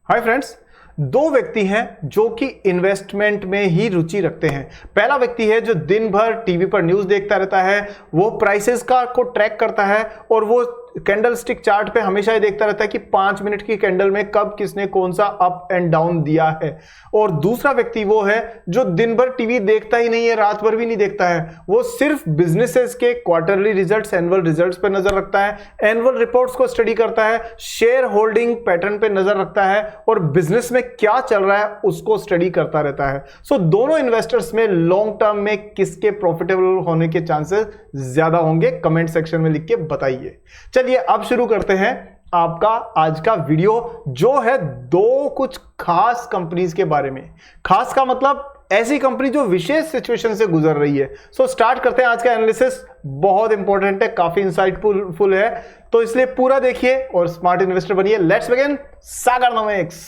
Hi friends, दो व्यक्ति हैं जो कि इन्वेस्टमेंट में ही रुचि रखते हैं। पहला व्यक्ति है जो दिन भर टीवी पर न्यूज़ देखता रहता है, वो प्राइसेस को ट्रैक करता है और वो कैंडल स्टिक चार्ट पे हमेशा ही देखता रहता है कि 5 मिनट की कैंडल में कब किसने कौन सा अप एंड डाउन दिया है। और दूसरा व्यक्ति वो है जो दिन भर टीवी देखता ही नहीं है, रात भर भी नहीं देखता है, वो सिर्फ बिजनेसेस के क्वार्टरली रिजल्ट्स, एनुअल रिजल्ट्स पे नजर रखता है, एनुअल रिपोर्ट्स को स्टडी करता है, शेयर होल्डिंग पैटर्न पे नजर रखता है और बिजनेस में क्या चल रहा है उसको स्टडी करता रहता है। सो दोनों इन्वेस्टर्स में लॉन्ग टर्म में किसके प्रॉफिटेबल होने के चांसेस ज्यादा होंगे, कमेंट सेक्शन में लिख के बताइए। चलिए अब शुरू करते हैं आपका आज का वीडियो, जो है दो कुछ खास कंपनीज के बारे में। खास का मतलब ऐसी कंपनी जो विशेष सिचुएशन से गुजर रही है। सो स्टार्ट करते हैं आज का एनालिसिस। बहुत इंपॉर्टेंट है, काफी इंसाइटफुल है, तो इसलिए पूरा देखिए और स्मार्ट इन्वेस्टर बनिए। Let's begin Sagarnomics.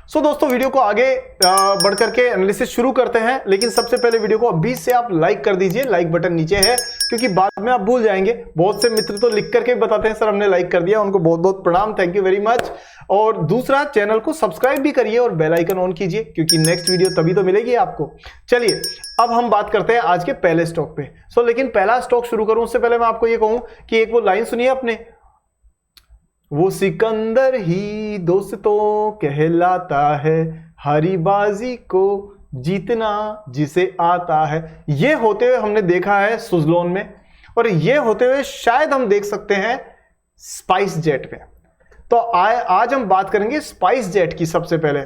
सो दोस्तों, वीडियो को आगे बढ़ करके एनालिसिस शुरू करते हैं, लेकिन सबसे पहले वीडियो को अभी से आप लाइक कर दीजिए। लाइक बटन नीचे है, क्योंकि बाद में आप भूल जाएंगे। बहुत से मित्र तो लिख करके बताते हैं सर हमने लाइक कर दिया, उनको बहुत बहुत प्रणाम, थैंक यू वेरी मच। और दूसरा, चैनल को सब्सक्राइब भी करिए और बेल आइकन ऑन कीजिए, क्योंकि नेक्स्ट वीडियो तभी तो मिलेगी आपको। चलिए अब हम बात करते हैं आज के पहले स्टॉक पे। लेकिन पहला स्टॉक शुरू करूं उससे पहले मैं आपको ये कहूं कि एक वो लाइन सुनिए अपने, वो सिकंदर ही दोस्तों कहलाता है, हरी बाजी को जीतना जिसे आता है। ये होते हुए हमने देखा है सुजलोन में, और ये होते हुए शायद हम देख सकते हैं स्पाइस जेट पे। तो आज हम बात करेंगे स्पाइस जेट की। सबसे पहले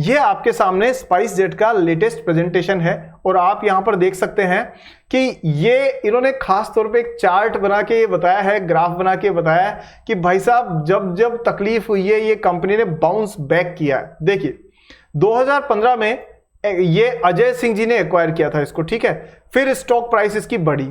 ये आपके सामने स्पाइस जेट का लेटेस्ट प्रेजेंटेशन है, और आप यहां पर देख सकते हैं कि ये इन्होंने खास तौर पे एक चार्ट बना के ये बताया है, ग्राफ बना के बताया है कि भाई साहब जब जब तकलीफ हुई है ये कंपनी ने बाउंस बैक किया है। देखिए 2015 में ये अजय सिंह जी ने एक्वायर किया था इसको, ठीक है। फिर स्टॉक प्राइस इसकी बढ़ी,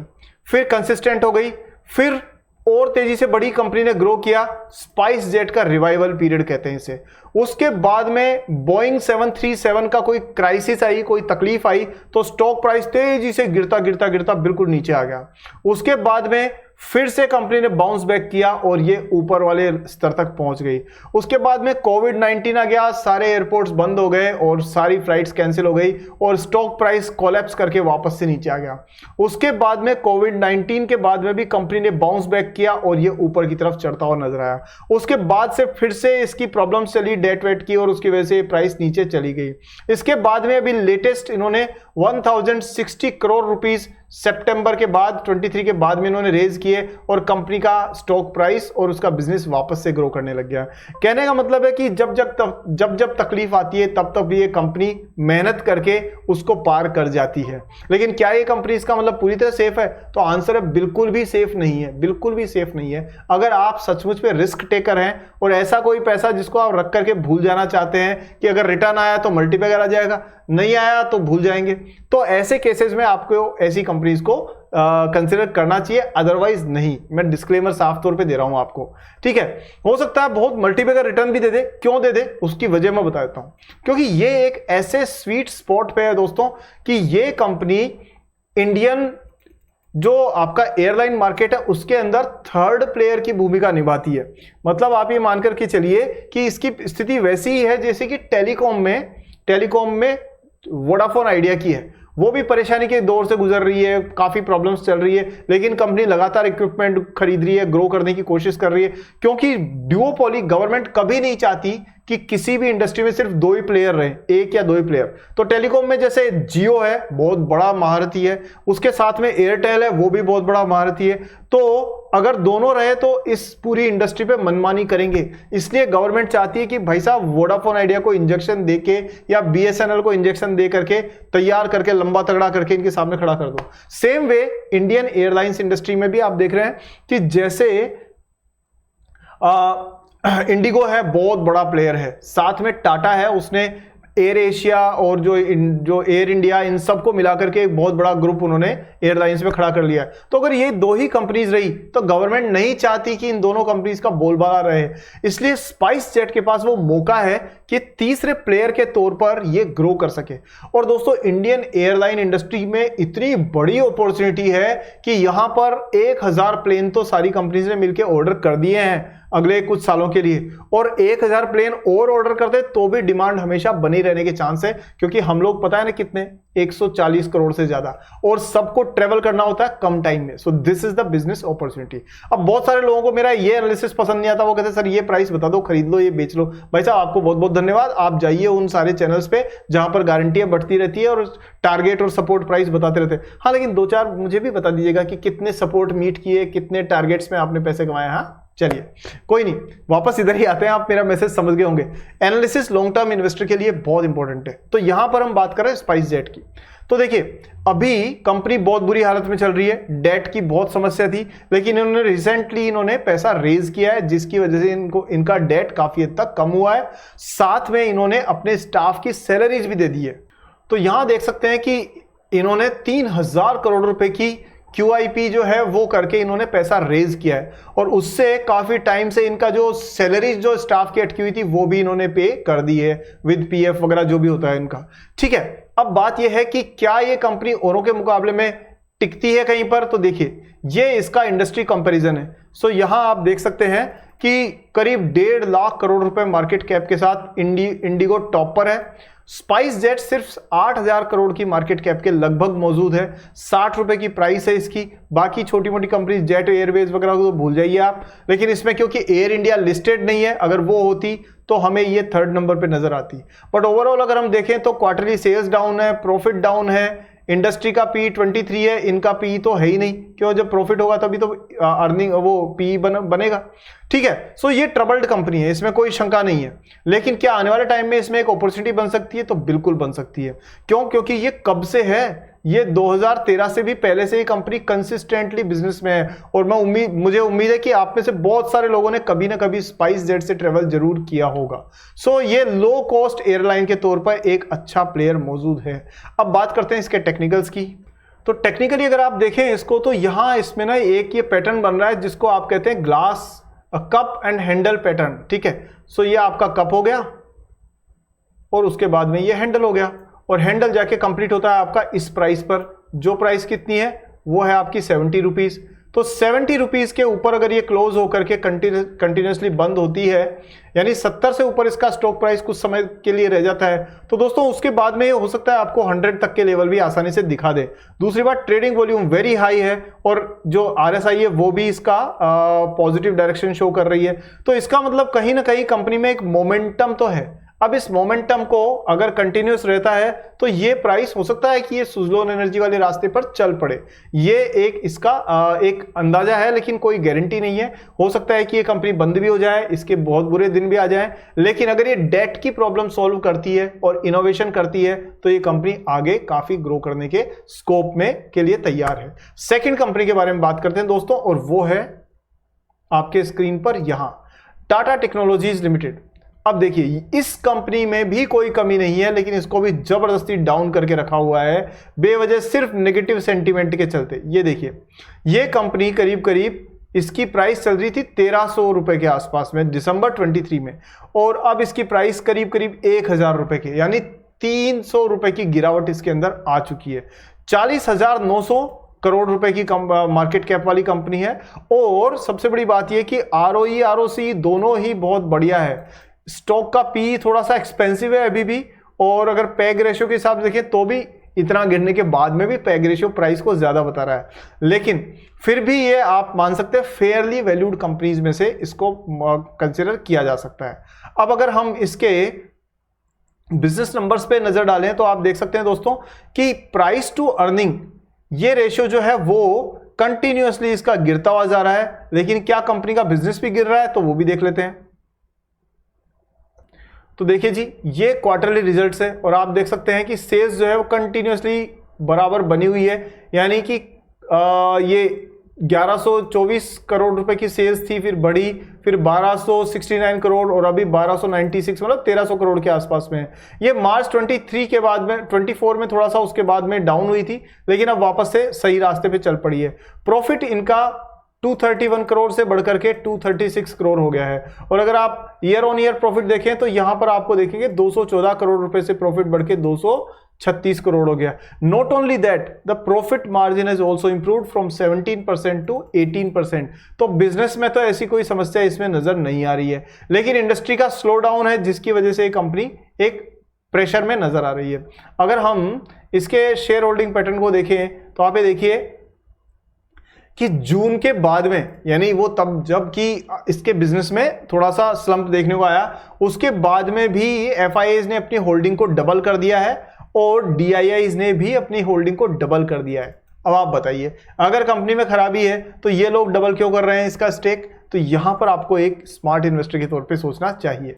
फिर कंसिस्टेंट हो गई, फिर और तेजी से बड़ी कंपनी ने ग्रो किया। स्पाइस जेट का रिवाइवल पीरियड कहते हैं इसे। उसके बाद में बोइंग 737 का कोई क्राइसिस आई, कोई तकलीफ आई, तो स्टॉक प्राइस तेजी से गिरता गिरता गिरता बिल्कुल नीचे आ गया। उसके बाद में फिर से कंपनी ने बाउंस बैक किया और ये ऊपर वाले स्तर तक पहुंच गई। उसके बाद में कोविड-19 आ गया, सारे एयरपोर्ट्स बंद हो गए और सारी फ्लाइट्स कैंसिल हो गई और स्टॉक प्राइस कोलैप्स करके वापस से नीचे आ गया। उसके बाद में कोविड-19 के बाद में भी कंपनी ने बाउंस बैक किया और ये ऊपर की तरफ चढ़ता हुआ नजर आया। उसके बाद से फिर से इसकी प्रॉब्लम चली डेट वेट की, और उसकी वजह से प्राइस नीचे चली गई। इसके बाद में अभी लेटेस्ट इन्होंने 1060 करोड़ रुपीस सितंबर के बाद 23 के बाद में इन्होंने रेज किए, और कंपनी का स्टॉक प्राइस और उसका बिजनेस वापस से ग्रो करने लग गया। कहने का मतलब है कि जब जब तकलीफ आती है तब तब ये कंपनी मेहनत करके उसको पार कर जाती है। लेकिन क्या ये कंपनी इसका मतलब पूरी तरह सेफ है? तो आंसर है बिल्कुल भी सेफ नहीं है, बिल्कुल भी सेफ नहीं है। अगर आप सचमुच में रिस्क टेकर हैं और ऐसा कोई पैसा जिसको आप रख करके भूल जाना चाहते हैं कि अगर रिटर्न आया तो मल्टीप्लायर आ जाएगा, नहीं आया तो भूल जाएंगे, तो ऐसे केसेस में आपको ऐसी कंपनीज को कंसिडर करना चाहिए, अदरवाइज नहीं। मैं डिस्क्लेमर साफ तौर पे दे रहा हूं आपको, ठीक है। हो सकता है बहुत मल्टीप्लायर रिटर्न भी दे दे, क्यों दे दे उसकी वजह मैं बता देता हूं। क्योंकि ये एक ऐसे स्वीट स्पॉट पे है दोस्तों कि ये कंपनी इंडियन जो आपका एयरलाइन मार्केट है उसके अंदर थर्ड प्लेयर की भूमिका निभाती है। मतलब आप ये मान करके चलिए कि इसकी स्थिति वैसी ही है जैसे कि टेलीकॉम में वोडाफोन आइडिया की है। वो भी परेशानी के दौर से गुजर रही है, काफी प्रॉब्लम्स चल रही है, लेकिन कंपनी लगातार इक्विपमेंट खरीद रही है, ग्रो करने की कोशिश कर रही है। क्योंकि ड्यूओपोली गवर्नमेंट कभी नहीं चाहती कि किसी भी इंडस्ट्री में सिर्फ दो ही प्लेयर रहे, एक या दो ही प्लेयर। तो टेलीकॉम में जैसे जियो है, बहुत बड़ा महारथी है, उसके साथ में एयरटेल है, वो भी बहुत बड़ा महारथी है। तो अगर दोनों रहे तो इस पूरी इंडस्ट्री पे मनमानी करेंगे। इसलिए गवर्नमेंट चाहती है कि भाई साहब वोडाफोन आइडिया को इंजेक्शन देके या बीएसएनएल को इंजेक्शन दे करके तैयार करके लंबा तगड़ा करके इनके सामने खड़ा कर दो। Same way Indian airlines industry में भी आप देख रहे हैं कि जैसे इंडिगो है, बहुत बड़ा प्लेयर है, साथ में टाटा है, उसने एयर एशिया और जो एयर इंडिया, इन सबको मिलाकर के एक बहुत बड़ा ग्रुप उन्होंने एयरलाइंस में खड़ा कर लिया है। तो अगर ये दो ही कंपनीज रही तो गवर्नमेंट नहीं चाहती कि इन दोनों कंपनीज का बोलबाला रहे, इसलिए स्पाइस जेट के पास वो मौका है कि तीसरे प्लेयर के तौर पर ये ग्रो कर सके। और दोस्तों इंडियन एयरलाइन इंडस्ट्री में इतनी बड़ी अपॉर्चुनिटी है कि यहां पर 1000 प्लेन तो सारी कंपनीज ने मिलकर ऑर्डर कर दिए हैं अगले कुछ सालों के लिए, और 1000 प्लेन और ऑर्डर करते तो भी डिमांड हमेशा बनी रहने के चांस है, क्योंकि हम लोग पता है ना कितने 140 करोड़ से ज्यादा, और सबको ट्रेवल करना होता है कम टाइम में। So this is the business opportunity. अब बहुत सारे लोगों को मेरा ये एनालिसिस पसंद नहीं आता, वो कहते हैं सर ये प्राइस बता दो, खरीद लो, ये बेच लो। भाई साहब आपको बहुत बहुत धन्यवाद, आप जाइए उन सारे चैनल्स पे जहां पर गारंटियां बढ़ती रहती है और टारगेट और सपोर्ट प्राइस बताते रहते हैं। हाँ, लेकिन 2-4 मुझे भी बता दीजिएगा कि कितने सपोर्ट मीट किए, कितने टारगेट्स में आपने पैसे कमाए। हाँ चलिए कोई नहीं, वापस इधर ही आते हैं, आप मेरा मैसेज समझ गए होंगे। एनालिसिस लॉन्ग टर्म इन्वेस्टर के लिए बहुत इंपॉर्टेंट है। तो यहां पर हम बात कर रहे हैं स्पाइस जेट की। तो देखिए अभी कंपनी बहुत बुरी हालत में चल रही है, डेट की बहुत समस्या थी, लेकिन इन्होंने रिसेंटली पैसा रेज किया है, जिसकी वजह से इनका डेट काफी हद तक कम हुआ है। साथ में इन्होंने अपने स्टाफ की सैलरीज भी दे दी है। तो यहां देख सकते हैं कि इन्होंने 3000 करोड़ रुपए की QIP जो है वो करके इन्होंने पैसा रेज किया है, और उससे काफी टाइम से इनका जो सैलरी जो स्टाफ की अटकी हुई थी वो भी इन्होंने पे कर दी है विद PF वगैरह जो भी होता है इनका। ठीक है, अब बात यह है कि क्या ये कंपनी औरों के मुकाबले में टिकती है कहीं पर? तो देखिए ये इसका इंडस्ट्री कंपैरिजन है। सो यहां आप देख सकते हैं कि करीब 1.5 लाख करोड़ रुपए मार्केट कैप के साथ इंडिगो टॉप पर है। स्पाइस जेट सिर्फ 8000 करोड़ की मार्केट कैप के लगभग मौजूद है, 60 रुपए की प्राइस है इसकी। बाकी छोटी मोटी कंपनी जेट एयरवेज वगैरह को तो भूल जाइए आप, लेकिन इसमें क्योंकि एयर इंडिया लिस्टेड नहीं है, अगर वो होती तो हमें ये 3rd नंबर पे नजर आती। बट ओवरऑल अगर हम देखें तो क्वार्टरली सेल्स डाउन है, प्रॉफिट डाउन है, इंडस्ट्री का पी 23 है, इनका पी तो है ही नहीं, क्यों? जब प्रॉफिट होगा तभी तो अर्निंग वो पी बनेगा। ठीक है, सो ये ट्रबल्ड कंपनी है, इसमें कोई शंका नहीं है। लेकिन क्या आने वाले टाइम में इसमें एक अपॉर्चुनिटी बन सकती है? तो बिल्कुल बन सकती है। क्यों? क्योंकि ये कब से है, ये 2013 से भी पहले से ही कंपनी कंसिस्टेंटली बिजनेस में है, और मुझे उम्मीद है कि आप में से बहुत सारे लोगों ने कभी ना कभी स्पाइस जेट से ट्रेवल जरूर किया होगा। सो ये लो कॉस्ट एयरलाइन के तौर पर एक अच्छा प्लेयर मौजूद है। अब बात करते हैं इसके टेक्निकल्स की। तो टेक्निकली अगर आप देखें इसको, तो यहां इसमें ना एक ये पैटर्न बन रहा है जिसको आप कहते हैं glass cup and handle pattern. ठीक है, सो ये आपका कप हो गया और उसके बाद में ये हैंडल हो गया, और हैंडल जाके कंप्लीट होता है आपका इस प्राइस पर। जो प्राइस कितनी है वो है आपकी 70 रुपीज। तो 70 रुपीज के ऊपर अगर ये क्लोज होकर के कंटिन्यूसली बंद होती है, यानी 70 से ऊपर इसका स्टॉक प्राइस कुछ समय के लिए रह जाता है, तो दोस्तों उसके बाद में ये हो सकता है आपको 100 तक के लेवल भी आसानी से दिखा दे। दूसरी बात, ट्रेडिंग वॉल्यूम वेरी हाई है, और जो RSI है वो भी इसका पॉजिटिव डायरेक्शन शो कर रही है। तो इसका मतलब कहीं ना कहीं कंपनी में एक मोमेंटम तो है। अब इस मोमेंटम को अगर कंटिन्यूस रहता है तो ये प्राइस हो सकता है कि ये सुज़लोन एनर्जी वाले रास्ते पर चल पड़े। ये एक इसका एक अंदाजा है, लेकिन कोई गारंटी नहीं है। हो सकता है कि ये कंपनी बंद भी हो जाए, इसके बहुत बुरे दिन भी आ जाएं, लेकिन अगर ये डेट की प्रॉब्लम सॉल्व करती है और इनोवेशन करती है तो ये कंपनी आगे काफी ग्रो करने के स्कोप में के लिए तैयार है। सेकेंड कंपनी के बारे में बात करते हैं दोस्तों, और वो है आपके स्क्रीन पर यहां टाटा टेक्नोलॉजीज लिमिटेड। अब देखिए इस कंपनी में भी कोई कमी नहीं है, लेकिन इसको भी जबरदस्ती डाउन करके रखा हुआ है बेवजह, सिर्फ नेगेटिव सेंटीमेंट के चलते। ये देखिए ये कंपनी करीब करीब इसकी प्राइस चल रही थी 1300 रुपए के आसपास में दिसंबर 23 में, और अब इसकी प्राइस करीब करीब 1000 रुपए के, यानी 300 रुपए की गिरावट इसके अंदर आ चुकी है। 40,900 करोड़ रुपए की मार्केट कैप वाली कंपनी है, और सबसे बड़ी बात यह कि ROE ROC दोनों ही बहुत बढ़िया है। स्टॉक का पी थोड़ा सा एक्सपेंसिव है अभी भी, और अगर पैग रेशियो के हिसाब से देखें तो भी इतना गिरने के बाद में भी पैग रेशियो प्राइस को ज्यादा बता रहा है, लेकिन फिर भी ये आप मान सकते हैं फेयरली वैल्यूड कंपनीज में से इसको कंसिडर किया जा सकता है। अब अगर हम इसके बिजनेस नंबर्स पे नजर डालें तो आप देख सकते हैं दोस्तों कि प्राइस टू अर्निंग ये रेशियो जो है वो कंटिन्यूअसली इसका गिरता हुआ जा रहा है, लेकिन क्या कंपनी का बिजनेस भी गिर रहा है? तो वो भी देख लेते हैं। तो देखिए जी ये क्वार्टरली रिजल्ट्स है, और आप देख सकते हैं कि सेल्स जो है वो कंटिन्यूअसली बराबर बनी हुई है, यानी कि ये 1124 करोड़ रुपए की सेल्स थी, फिर बढ़ी, फिर 1269 करोड़ और अभी 1296, मतलब 1300 करोड़ के आसपास में है। ये मार्च 23 के बाद में 24 में थोड़ा सा उसके बाद में डाउन हुई थी, लेकिन अब वापस से सही रास्ते पे चल पड़ी है। प्रॉफिट इनका 231 करोड़ से बढ़कर के 236 करोड़ हो गया है। और अगर आप ईयर ऑन ईयर प्रॉफिट देखें तो यहां पर आपको देखेंगे 214 करोड़ रुपए से प्रॉफिट बढ़ के 236 करोड़ हो गया। Not only that, the profit margin has also improved from 17% to 18%। तो बिजनेस में तो ऐसी कोई समस्या इसमें नजर नहीं आ रही है, लेकिन इंडस्ट्री का स्लो डाउन है जिसकी वजह से कंपनी एक प्रेशर में नजर आ रही है। अगर हम इसके शेयर होल्डिंग पैटर्न को देखें तो आप ये देखिए कि जून के बाद में, यानी वो तब जब कि इसके बिजनेस में थोड़ा सा स्लंप देखने को आया, उसके बाद में भी एफआईआईज ने अपनी होल्डिंग को डबल कर दिया है और डीआईआईज ने भी अपनी होल्डिंग को डबल कर दिया है। अब आप बताइए, अगर कंपनी में खराबी है तो ये लोग डबल क्यों कर रहे हैं इसका स्टेक? तो यहां पर आपको एक स्मार्ट इन्वेस्टर के तौर पे सोचना चाहिए।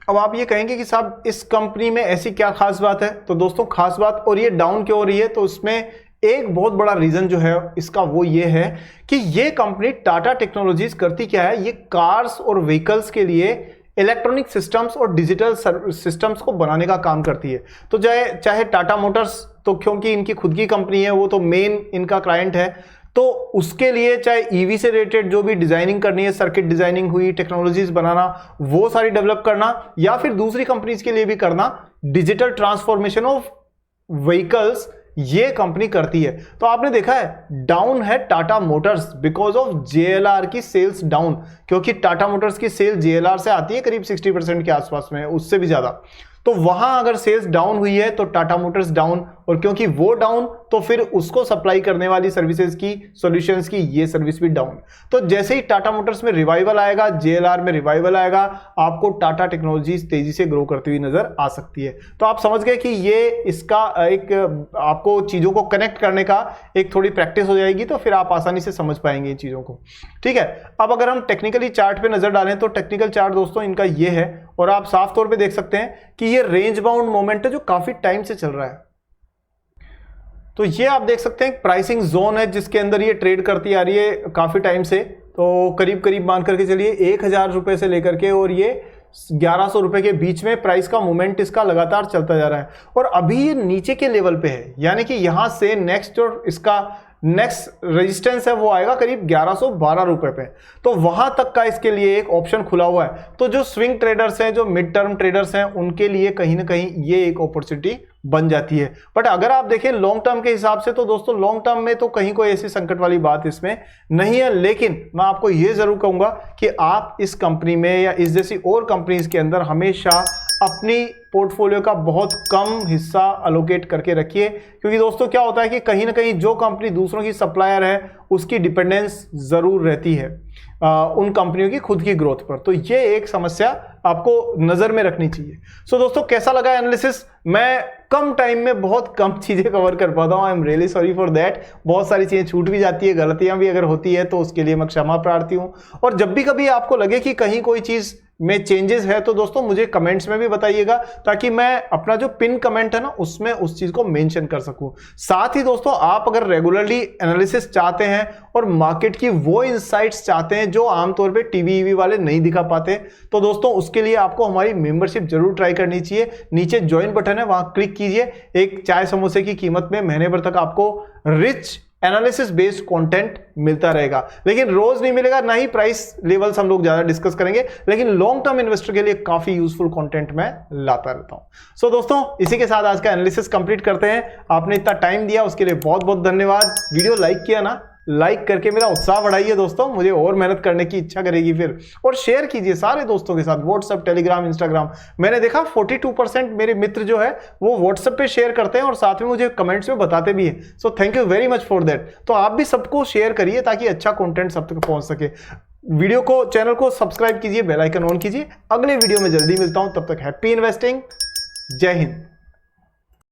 अब आप ये कहेंगे कि साहब इस कंपनी में ऐसी क्या खास बात है? तो दोस्तों खास बात, और ये डाउन क्यों हो रही है, तो उसमें एक बहुत बड़ा रीजन जो है इसका वो ये है कि ये कंपनी टाटा टेक्नोलॉजीज करती क्या है, ये कार्स और व्हीकल्स के लिए इलेक्ट्रॉनिक सिस्टम्स और डिजिटल सिस्टम्स को बनाने का काम करती है। तो चाहे टाटा मोटर्स, तो क्योंकि इनकी खुद की कंपनी है, वो तो मेन इनका क्लाइंट है, तो उसके लिए चाहे ईवी से रिलेटेड जो भी डिजाइनिंग करनी है, सर्किट डिजाइनिंग हुई, टेक्नोलॉजीज बनाना, वो सारी डेवलप करना, या फिर दूसरी कंपनीज के लिए भी करना, डिजिटल ट्रांसफॉर्मेशन ऑफ व्हीकल्स, ये कंपनी करती है। तो आपने देखा है डाउन है Tata Motors because of JLR की सेल्स डाउन, क्योंकि टाटा मोटर्स की सेल जेएलआर से आती है करीब 60% के आसपास में, उससे भी ज्यादा। तो वहां अगर सेल्स डाउन हुई है तो टाटा मोटर्स डाउन, और क्योंकि वो डाउन तो फिर उसको सप्लाई करने वाली सर्विसेज की, सॉल्यूशंस की ये सर्विस भी डाउन। तो जैसे ही टाटा मोटर्स में रिवाइवल आएगा, जेएलआर में रिवाइवल आएगा, आपको टाटा टेक्नोलॉजीज तेजी से ग्रो करती हुई नजर आ सकती है। तो आप समझ गए कि ये इसका एक आपको चीजों को कनेक्ट करने का एक थोड़ी प्रैक्टिस हो जाएगी, तो फिर आप आसानी से समझ पाएंगे इन चीजों को। ठीक है, अब अगर हम टेक्निकली चार्ट पे नजर डालें तो टेक्निकल चार्ट दोस्तों इनका ये है, और आप साफ तौर पे देख सकते हैं कि ये रेंज बाउंड मोमेंट है जो काफी टाइम से चल रहा है। तो ये आप देख सकते हैं प्राइसिंग जोन है जिसके अंदर ये ट्रेड करती आ रही है काफी टाइम से। तो करीब करीब मान करके चलिए 1000 रुपए से लेकर के और ये 1100 रुपए के बीच में प्राइस का मूवमेंट इसका लगातार चलता जा रहा है, और अभी ये नीचे के लेवल पे है, यानी कि यहां से नेक्स्ट और इसका नेक्स्ट रेजिस्टेंस है वो आएगा करीब 1112 रुपए पे। तो वहां तक का इसके लिए एक ऑप्शन खुला हुआ है। तो जो स्विंग ट्रेडर्स हैं, जो मिड टर्म ट्रेडर्स हैं, उनके लिए कहीं ना कहीं ये एक अपॉर्चुनिटी बन जाती है। बट अगर आप देखें लॉन्ग टर्म के हिसाब से तो दोस्तों लॉन्ग टर्म में तो कहीं कोई ऐसी संकट वाली बात इसमें नहीं है, लेकिन मैं आपको यह जरूर कहूंगा कि आप इस कंपनी में या इस जैसी और कंपनीज के अंदर हमेशा अपनी पोर्टफोलियो का बहुत कम हिस्सा अलोकेट करके रखिए, क्योंकि दोस्तों क्या होता है कि कहीं ना कहीं जो कंपनी दूसरों की सप्लायर है उसकी डिपेंडेंस जरूर रहती है उन कंपनियों की खुद की ग्रोथ पर। तो ये एक समस्या आपको नजर में रखनी चाहिए। सो दोस्तों कैसा लगा एनालिसिस? मैं कम टाइम में बहुत कम चीजें कवर कर पाता हूं, I am really sorry for that. बहुत सारी चीजें छूट भी जाती है, गलतियां भी अगर होती है तो उसके लिए मैं क्षमा प्रार्थी हूं। और जब भी कभी आपको लगे कि कहीं कोई चीज में चेंजेस है तो दोस्तों मुझे कमेंट्स में भी बताइएगा, ताकि मैं अपना जो पिन कमेंट है ना उसमें उस चीज को मेंशन कर सकूं। साथ ही दोस्तों आप अगर रेगुलरली एनालिसिस चाहते हैं और मार्केट की वो इनसाइट्स चाहते हैं जो आमतौर पे टीवी वाले नहीं दिखा पाते, तो दोस्तों उसके लिए आपको हमारी मेंबरशिप जरूर ट्राई करनी चाहिए। नीचे ज्वाइन बटन है, वहां क्लिक कीजिए। एक चाय समोसे की कीमत में महीने भर तक आपको रिच एनालिसिस बेस्ड कंटेंट मिलता रहेगा, लेकिन रोज नहीं मिलेगा, ना ही प्राइस लेवल्स हम लोग ज्यादा डिस्कस करेंगे, लेकिन लॉन्ग टर्म इन्वेस्टर के लिए काफी यूजफुल कंटेंट मैं लाता रहता हूं। सो दोस्तों इसी के साथ आज का एनालिसिस कंप्लीट करते हैं। आपने इतना टाइम दिया उसके लिए बहुत बहुत धन्यवाद। वीडियो लाइक किया ना, लाइक करके मेरा उत्साह बढ़ाइए दोस्तों, मुझे और मेहनत करने की इच्छा करेगी फिर। और शेयर कीजिए सारे दोस्तों के साथ, व्हाट्सएप, टेलीग्राम, इंस्टाग्राम। मैंने देखा 42% मेरे मित्र जो है वो व्हाट्सएप पे शेयर करते हैं और साथ में मुझे कमेंट्स में बताते भी हैं। So thank you very much for that. तो आप भी सबको शेयर करिए ताकि अच्छा कंटेंट सब तक पहुंच सके। वीडियो को, चैनल को सब्सक्राइब कीजिए, बेल आइकन ऑन कीजिए। अगले वीडियो में जल्दी मिलता हूं, तब तक हैप्पी इन्वेस्टिंग। जय हिंद।